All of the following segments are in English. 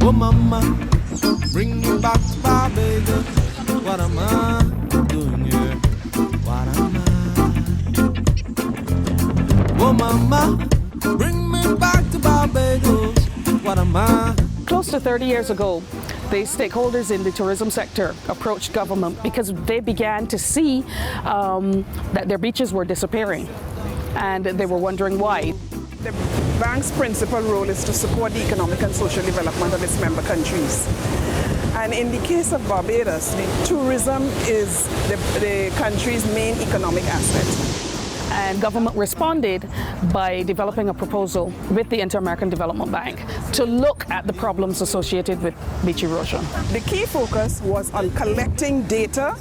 Oh mama, bring me back to Barbados. What am I doing here? What am I? Oh mama, bring me back to Barbados. What am I? Close to 30 years ago, the stakeholders in the tourism sector approached government because they began to see that their beaches were disappearing, and they were wondering why. The bank's principal role is to support the economic and social development of its member countries. And in the case of Barbados, the tourism is the country's main economic asset. And government responded by developing a proposal with the Inter-American Development Bank to look at the problems associated with beach erosion. The key focus was on collecting data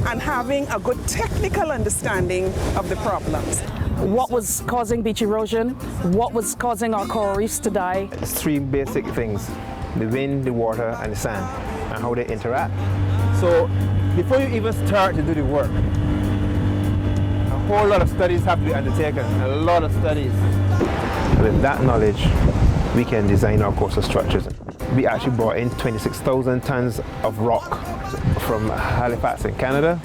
and having a good technical understanding of the problems. What was causing beach erosion? What was causing our coral reefs to die? It's three basic things: the wind, the water, and the sand, and how they interact. So before you even start to do the work, a whole lot of studies have to be undertaken, a lot of studies. With that knowledge, we can design our coastal structures. We actually brought in 26,000 tons of rock from Halifax in Canada.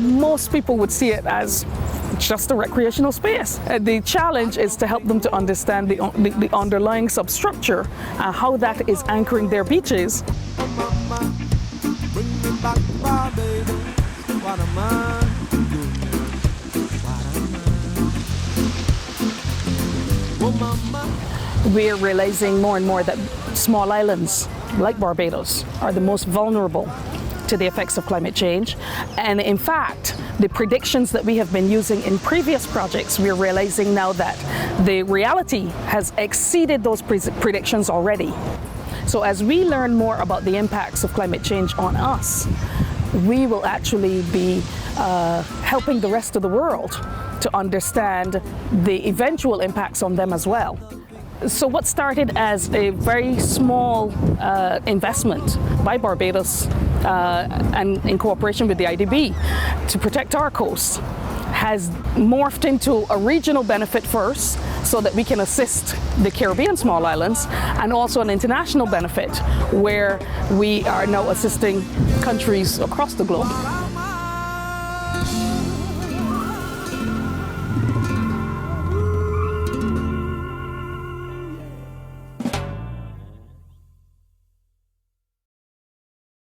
Most people would see it as just a recreational space. The challenge is to help them to understand the underlying substructure and how that is anchoring their beaches. We're realizing more and more that small islands like Barbados are the most vulnerable to the effects of climate change. And in fact, the predictions that we have been using in previous projects, we're realizing now that the reality has exceeded those predictions already. So as we learn more about the impacts of climate change on us, we will actually be helping the rest of the world to understand the eventual impacts on them as well. So what started as a very small investment by Barbados and in cooperation with the IDB to protect our coast has morphed into a regional benefit first, so that we can assist the Caribbean small islands, and also an international benefit where we are now assisting countries across the globe.